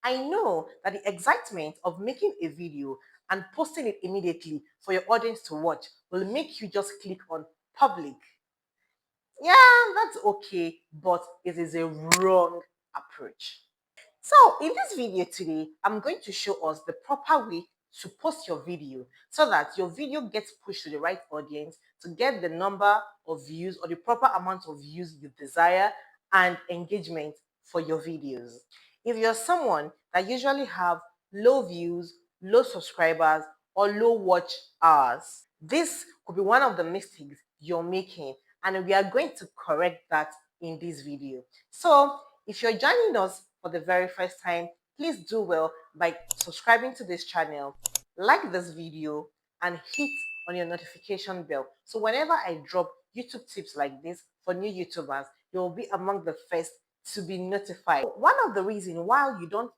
I know that the excitement of making a video and posting it immediately for your audience to watch will make you just click on public. Yeah, that's okay, but it is a wrong approach. So in this video today, I'm going to show us the proper way to post your video so that your video gets pushed to the right audience to get the number of views or the proper amount of views you desire and engagement for your videos. If you're someone that usually have low views, low subscribers, or low watch hours, this could be one of the mistakes you're making, and we are going to correct that in this video. So if you're joining us for the very first time, please do well by subscribing to this channel, like this video, and hit on your notification bell. So whenever I drop YouTube tips like this for new YouTubers, you will be among the first to be notified. One of the reasons why you don't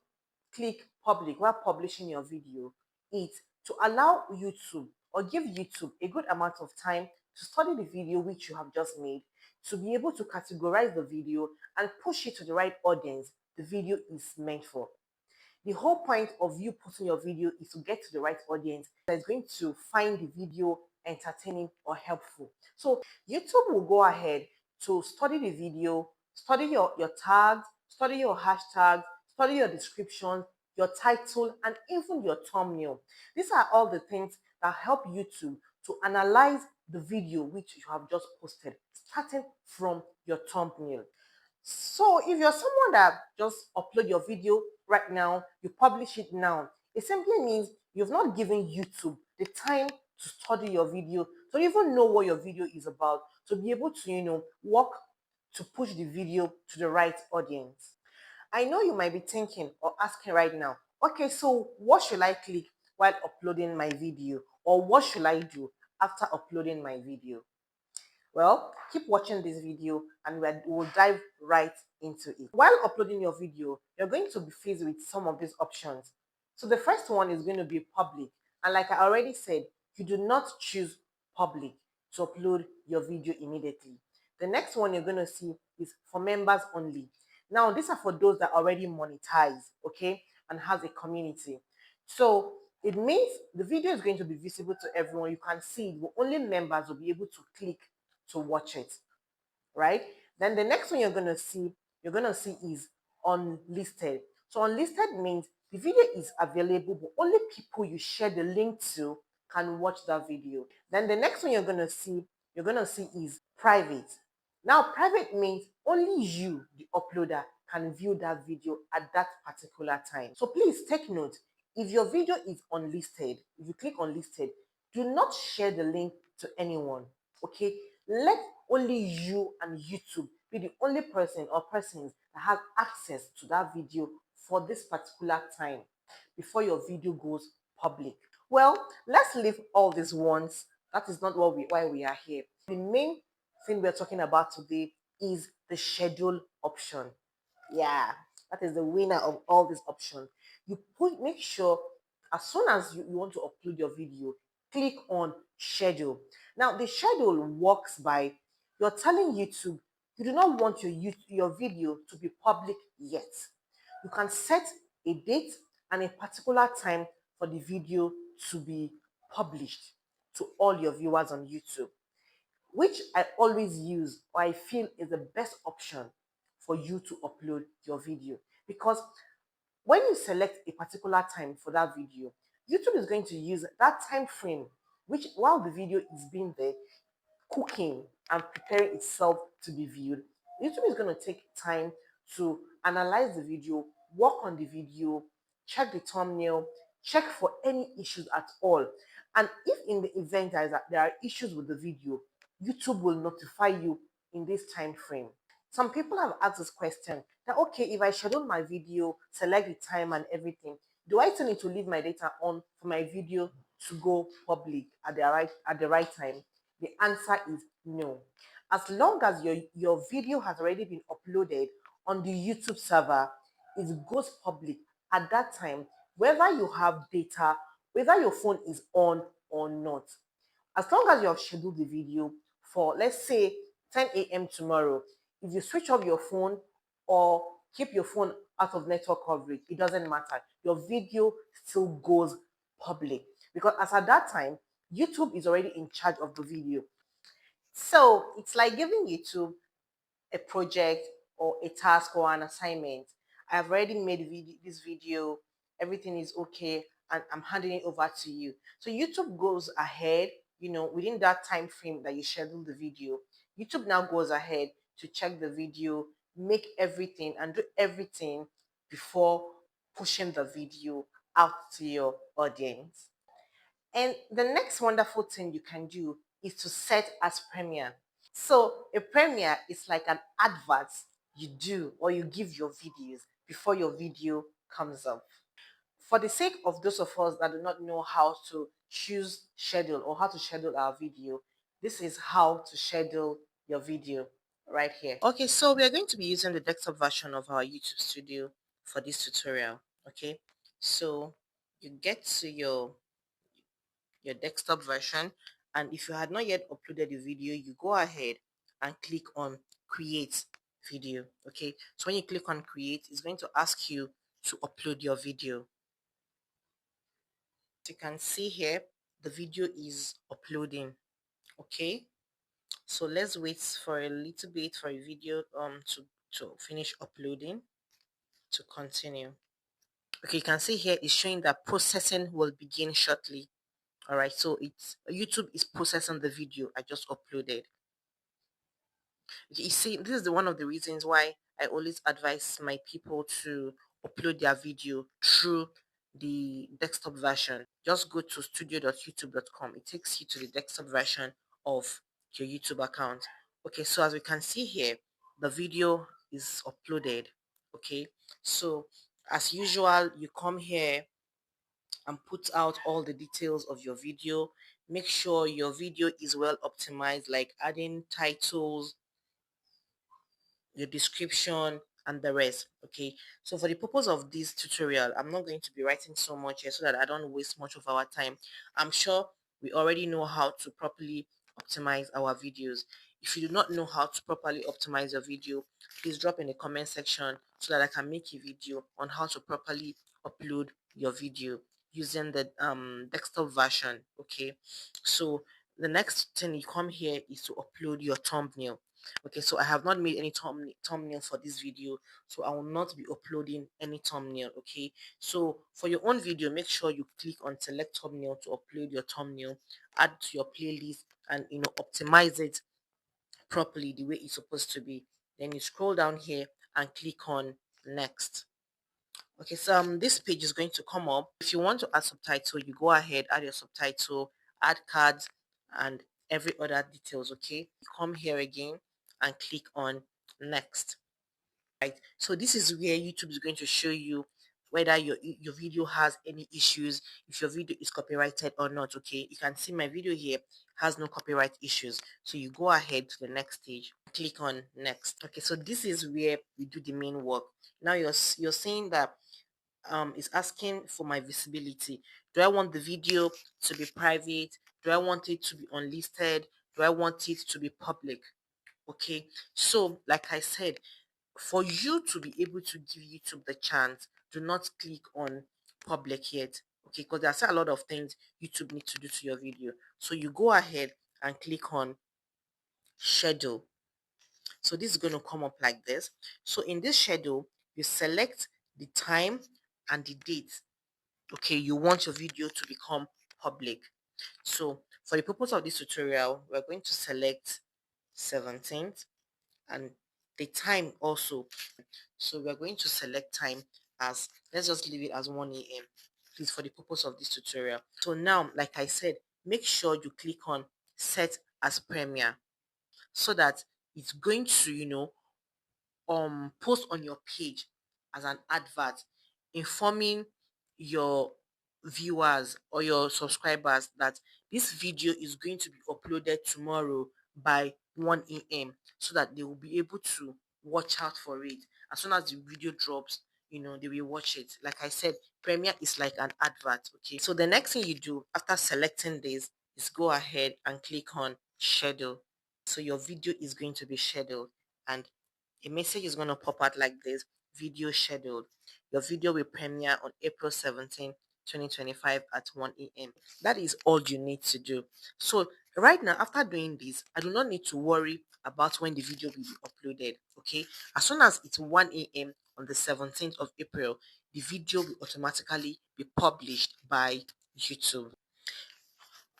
click public while publishing your video is to allow YouTube or give YouTube a good amount of time to study the video which you have just made, to be able to categorize the video and push it to the right audience the video is meant for. The whole point of you posting your video is to get to the right audience that is going to find the video entertaining or helpful. So YouTube will go ahead to study the video, study your tags, study your hashtags, study your description, your title, and even your thumbnail. These are all the things that help YouTube to analyze the video which you have just posted, starting from your thumbnail. So if you're someone that just upload your video right now, you publish it now, it simply means you've not given YouTube the time to study your video, to even know what your video is about, to be able to, work to push the video to the right audience. I know you might be thinking or asking right now, okay, so what should I click while uploading my video? Or what should I do after uploading my video? Well, keep watching this video and we'll dive right into it. While uploading your video, you're going to be faced with some of these options. So the first one is going to be public. And like I already said, you do not choose public to upload your video immediately. The next one you're going to see is for members only. Now, these are for those that already monetize, okay, and has a community. So it means the video is going to be visible to everyone. You can see it, but only members will be able to click to watch it, right? Then the next one you're gonna see is unlisted. So unlisted means the video is available, but only people you share the link to can watch that video. Then the next one you're gonna see is private. Now private means only you, the uploader, can view that video at that particular time. So please take note, if your video is unlisted, if you click unlisted, do not share the link to anyone. Okay, let only you and YouTube be the only person or persons that have access to that video for this particular time before your video goes public. Well, let's leave all these ones. That is not why we are here. The main thing we're talking about today is the schedule option. Yeah, that is the winner of all these options. Make sure as soon as you want to upload your video, click on schedule. Now, the schedule works by you're telling YouTube you do not want your video to be public yet. You can set a date and a particular time for the video to be published to all your viewers on YouTube, which I always use or I feel is the best option for you to upload your video. Because when you select a particular time for that video, YouTube is going to use that time frame, which while the video is being there, cooking and preparing itself to be viewed. YouTube is going to take time to analyze the video, work on the video, check the thumbnail, check for any issues at all. And if in the event that there are issues with the video, YouTube will notify you in this time frame. Some people have asked this question that, okay, if I schedule my video, select the time and everything, do I still need to leave my data on for my video to go public at the right time? The answer is no. As long as your video has already been uploaded on the YouTube server, it goes public at that time, whether you have data, whether your phone is on or not. As long as you have scheduled the video for, let's say, 10 a.m. tomorrow, if you switch off your phone or keep your phone out of network coverage, it doesn't matter. Your video still goes public because as at that time, YouTube is already in charge of the video. So it's like giving YouTube a project or a task or an assignment. I've already made this video, everything is okay, and I'm handing it over to you. So YouTube goes ahead, within that time frame that you schedule the video. YouTube now goes ahead to check the video, make everything and do everything before pushing the video out to your audience. And the next wonderful thing you can do is to set as premiere. So a premiere is like an advert you do or you give your videos before your video comes up. For the sake of those of us that do not know how to choose schedule or how to schedule our video, this is how to schedule your video right here. Okay, so we are going to be using the desktop version of our YouTube studio for this tutorial. Okay, so you get to your desktop version, and if you had not yet uploaded the video, you go ahead and click on create video. Okay, so when you click on create, it's going to ask you to upload your video. As you can see here, the video is uploading. Okay, so let's wait for a little bit for a video to finish uploading to continue. Okay, you can see here it's showing that processing will begin shortly. All right, so it's YouTube is processing the video I just uploaded. You see, this is one of the reasons why I always advise my people to upload their video through the desktop version. Just go to studio.youtube.com. It takes you to the desktop version of your YouTube account. Okay, so as we can see here, the video is uploaded. Okay, so as usual, you come here and put out all the details of your video. Make sure your video is well optimized, like adding titles, your description, and the rest. Okay, so for the purpose of this tutorial, I'm not going to be writing so much here so that I don't waste much of our time. I'm sure we already know how to properly optimize our videos. If you do not know how to properly optimize your video, please drop in the comment section so that I can make a video on how to properly upload your video using the desktop version. Okay, so the next thing you come here is to upload your thumbnail. Okay, so I have not made any thumbnail for this video, so I will not be uploading any thumbnail. Okay, so for your own video, make sure you click on select thumbnail to upload your thumbnail, add to your playlist, and optimize it properly the way it's supposed to be. Then you scroll down here and click on next. Okay, so this page is going to come up. If you want to add subtitle, you go ahead, add your subtitle, add cards, and every other details. Okay, you come here again and click on next. Right, so this is where YouTube is going to show you whether your video has any issues, if your video is copyrighted or not. Okay, you can see my video here has no copyright issues, so you go ahead to the next stage, click on next. Okay, so this is where we do the main work. Now you're saying that is asking for my visibility. Do I want the video to be private? Do I want it to be unlisted? Do I want it to be public? Okay, so like I said, for you to be able to give YouTube the chance, do not click on public yet. Okay, because there's a lot of things YouTube needs to do to your video. So you go ahead and click on schedule. So this is going to come up like this. So in this schedule, you select the time and the date. Okay, you want your video to become public. So for the purpose of this tutorial, we're going to select 17th and the time also. So we're going to select time as, let's just leave it as 1 a.m. please, for the purpose of this tutorial. So now, like I said, make sure you click on set as premiere so that it's going to post on your page as an advert, informing your viewers or your subscribers that this video is going to be uploaded tomorrow by 1 a.m. so that they will be able to watch out for it. As soon as the video drops, they will watch it. Like I said, Premiere is like an advert. Okay, so the next thing you do after selecting this is go ahead and click on schedule. So your video is going to be scheduled, and a message is going to pop out like this. video scheduled. Your video will premiere on April 17, 2025 at 1 a.m. That is all you need to do. So right now, after doing this, I do not need to worry about when the video will be uploaded. Okay. As soon as it's 1 a.m. on the 17th of April, the video will automatically be published by YouTube.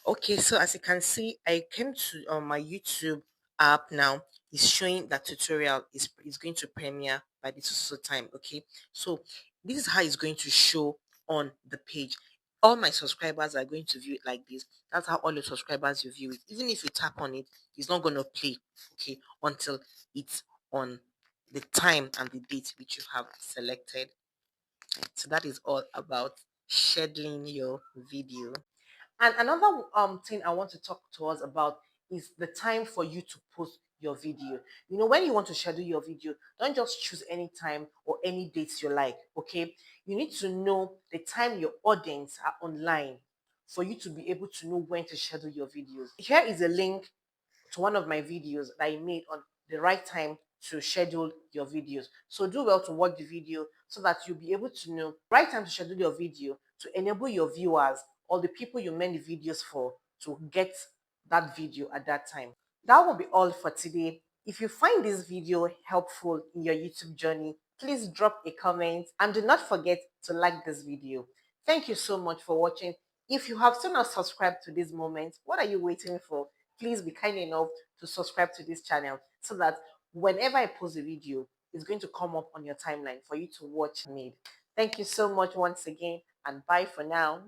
Okay, so as you can see, I came to my YouTube app now. It's showing that tutorial is going to premiere by this so time. Okay, so this is how it's going to show on the page. All my subscribers are going to view it like this. That's how all your subscribers will view it. Even if you tap on it, it's not going to play. Okay, until it's on the time and the date which you have selected. So that is all about scheduling your video. And another thing I want to talk to us about is the time for you to post your video. You know, when you want to schedule your video, don't just choose any time or any dates you like. Okay, you need to know the time your audience are online for you to be able to know when to schedule your videos. Here is a link to one of my videos that I made on the right time to schedule your videos. So do well to watch the video so that you'll be able to know right time to schedule your video to enable your viewers or the people you made the videos for to get that video at that time. That will be all for today. If you find this video helpful in your YouTube journey, please drop a comment and do not forget to like this video. Thank you so much for watching. If you have still not subscribed to this moment, what are you waiting for? Please be kind enough to subscribe to this channel so that whenever I post a video, it's going to come up on your timeline for you to watch and made. Thank you so much once again, and bye for now.